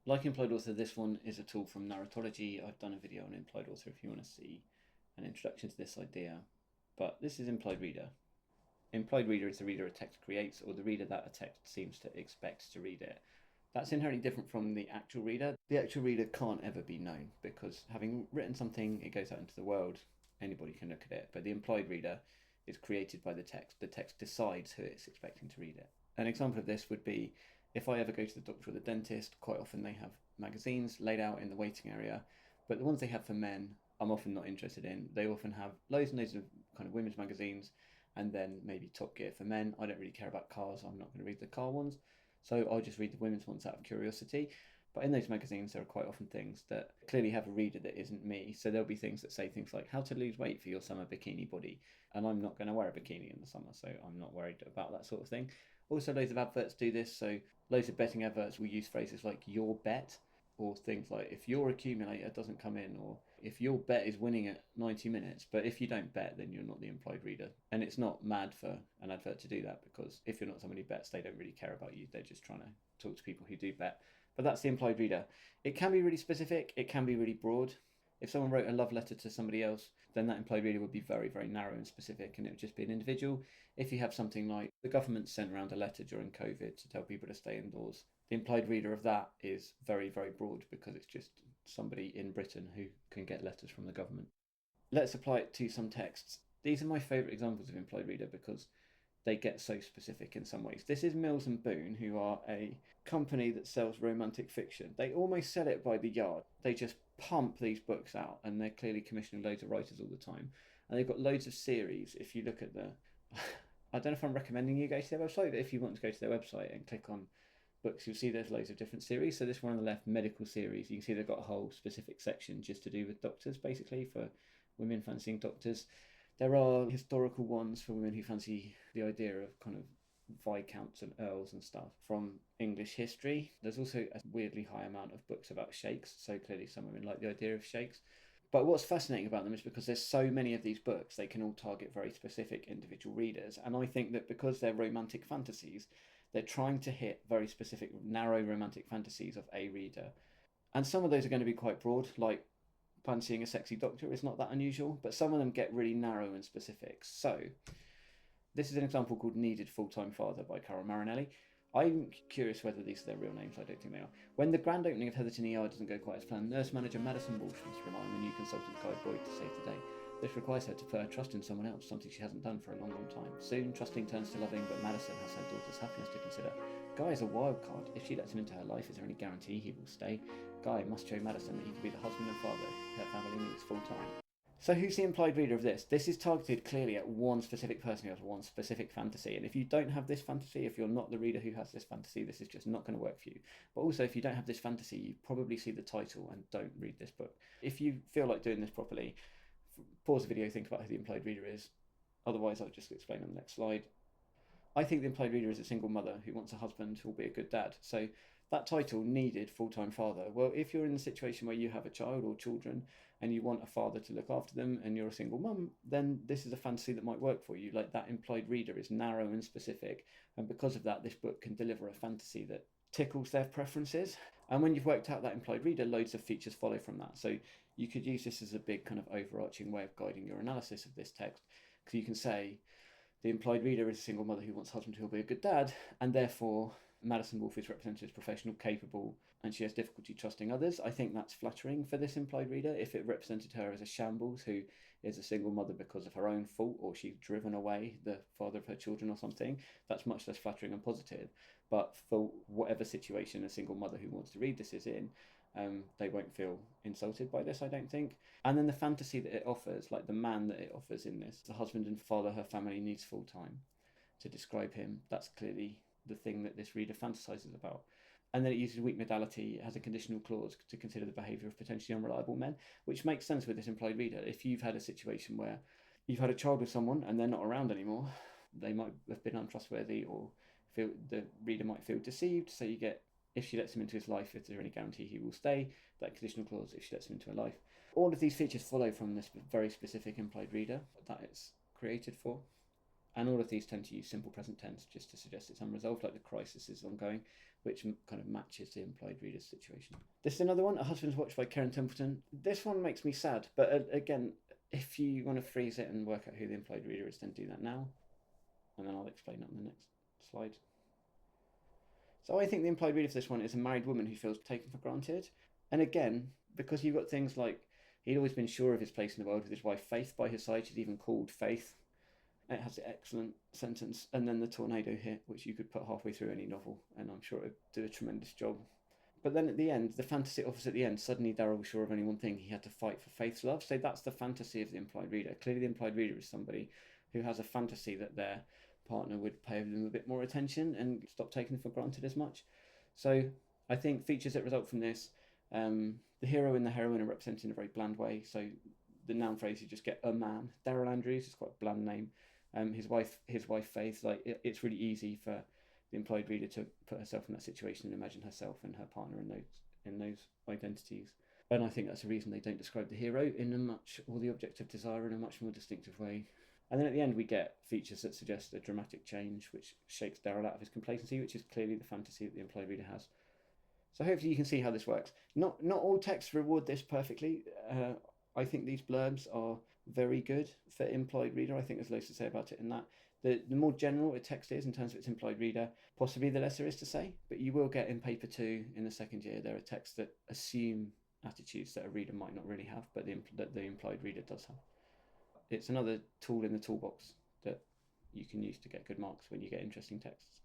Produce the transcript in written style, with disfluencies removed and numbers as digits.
Like Implied Author, this one is a tool from Narratology. I've done a video on Implied Author if you want to see an introduction to this idea. But this is Implied Reader. Implied reader is the reader a text creates, or the reader that a text seems to expect to read it. That's inherently different from the actual reader. The actual reader can't ever be known because having written something, it goes out into the world, anybody can look at it. But the implied reader is created by the text. The text decides who it's expecting to read it. An example of this would be if I ever go to the doctor or the dentist, quite often they have magazines laid out in the waiting area, but the ones they have for men, I'm often not interested in. They often have loads and loads of kind of women's magazines and then maybe Top Gear for men. I don't really care about cars, I'm not going to read the car ones. So I'll just read the women's ones out of curiosity. But in those magazines, there are quite often things that clearly have a reader that isn't me. So there'll be things that say things like how to lose weight for your summer bikini body. And I'm not going to wear a bikini in the summer, so I'm not worried about that sort of thing. Also, loads of adverts do this. So loads of betting adverts will use phrases like your bet, or things like if your accumulator doesn't come in, or if your bet is winning at 90 minutes, but if you don't bet, then you're not the implied reader. And it's not mad for an advert to do that because if you're not somebody who bets, they don't really care about you. They're just trying to talk to people who do bet. But that's the implied reader. It can be really specific, it can be really broad. If someone wrote a love letter to somebody else, then that implied reader would be very, very narrow and specific, and it would just be an individual. If you have something like the government sent around a letter during COVID to tell people to stay indoors, the implied reader of that is very, very broad because it's just somebody in Britain who can get letters from the government. Let's apply it to some texts. These are my favourite examples of implied reader because they get so specific in some ways. This is Mills and Boon, who are a company that sells romantic fiction. They almost sell it by the yard. They just pump these books out, and they're clearly commissioning loads of writers all the time. And they've got loads of series. If you look at the, I don't know if I'm recommending you go to their website, but if you want to go to their website and click on books, you'll see there's loads of different series. So this one on the left, medical series, you can see they've got a whole specific section just to do with doctors, basically for women fancying doctors. There are historical ones for women who fancy the idea of kind of viscounts and earls and stuff from English history. There's also a weirdly high amount of books about sheikhs, so clearly some women like the idea of sheikhs. But what's fascinating about them is because there's so many of these books, they can all target very specific individual readers. And I think that because they're romantic fantasies, they're trying to hit very specific, narrow romantic fantasies of a reader. And some of those are going to be quite broad, like fancying a sexy doctor is not that unusual, but some of them get really narrow and specific. So, this is an example called Needed Full-Time Father by Carol Marinelli. I'm curious whether these are their real names. I don't think they are. When the grand opening of Heatherton ER doesn't go quite as planned, nurse manager Madison Walsh must rely on the new consultant Guy Boyd to save the day. This requires her to put her trust in someone else, something she hasn't done for a long, long time. Soon, trusting turns to loving, but Madison has her daughter's happiness to consider. Guy is a wild card. If she lets him into her life, is there any guarantee he will stay? Guy must show Madison that he can be the husband and father her family needs full time. So who's the implied reader of this? This is targeted clearly at one specific person who has one specific fantasy. And if you don't have this fantasy, if you're not the reader who has this fantasy, this is just not going to work for you. But also, if you don't have this fantasy, you probably see the title and don't read this book. If you feel like doing this properly, pause the video, think about who the implied reader is. Otherwise, I'll just explain on the next slide. I think the implied reader is a single mother who wants a husband who will be a good dad. So that title, Needed Full-Time Father. Well, if you're in the situation where you have a child or children and you want a father to look after them and you're a single mum, then this is a fantasy that might work for you. Like, that implied reader is narrow and specific. And because of that, this book can deliver a fantasy that tickles their preferences. And when you've worked out that implied reader, loads of features follow from that. So you could use this as a big kind of overarching way of guiding your analysis of this text. Because you can say, the implied reader is a single mother who wants a husband who will be a good dad, and therefore Madison Wolfe is represented as professional, capable, and she has difficulty trusting others. I think that's flattering for this implied reader. If it represented her as a shambles who is a single mother because of her own fault, or she's driven away the father of her children or something, that's much less flattering and positive. But for whatever situation a single mother who wants to read this is in, they won't feel insulted by this, I don't think. And then the fantasy that it offers, like the man that it offers in this, the husband and father her family needs full time. To describe him, that's clearly the thing that this reader fantasizes about. And then it uses weak modality, it has a conditional clause to consider the behaviour of potentially unreliable men, which makes sense with this implied reader. If you've had a situation where you've had a child with someone and they're not around anymore, they might have been untrustworthy, or feel the reader might feel deceived. So you get, if she lets him into his life, is there any guarantee he will stay? That conditional clause, if she lets him into her life. All of these features follow from this very specific implied reader that it's created for. And all of these tend to use simple present tense just to suggest it's unresolved, like the crisis is ongoing. which kind of matches the implied reader's situation. This is another one, A Husband's Watch by Karen Templeton. This one makes me sad, but again, if you want to freeze it and work out who the implied reader is, then do that now, and then I'll explain it on the next slide. So I think the implied reader for this one is a married woman who feels taken for granted. And again, because you've got things like he'd always been sure of his place in the world with his wife Faith by his side. She's even called Faith. It has an excellent sentence. And then the tornado hit, which you could put halfway through any novel, and I'm sure it would do a tremendous job. But then at the end, the fantasy office at the end, suddenly Darryl was sure of only one thing: he had to fight for Faith's love. So that's the fantasy of the implied reader. Clearly, the implied reader is somebody who has a fantasy that their partner would pay them a bit more attention and stop taking them for granted as much. So I think features that result from this, the hero and the heroine are represented in a very bland way. So the noun phrase, you just get a man. Daryl Andrews is quite a bland name. His wife Faith, like it's really easy for the implied reader to put herself in that situation and imagine herself and her partner in those identities. And I think that's the reason they don't describe the hero in a much, or the object of desire in a much more distinctive way. And then at the end, we get features that suggest a dramatic change, which shakes Darryl out of his complacency, which is clearly the fantasy that the implied reader has. So hopefully you can see how this works. Not all texts reward this perfectly. I think these blurbs are very good for implied reader. I think there's loads to say about it in that. The more general a text is in terms of its implied reader, possibly the less there is to say. But you will get in paper 2 in the second year, there are texts that assume attitudes that a reader might not really have, but that the implied reader does have. It's another tool in the toolbox that you can use to get good marks when you get interesting texts.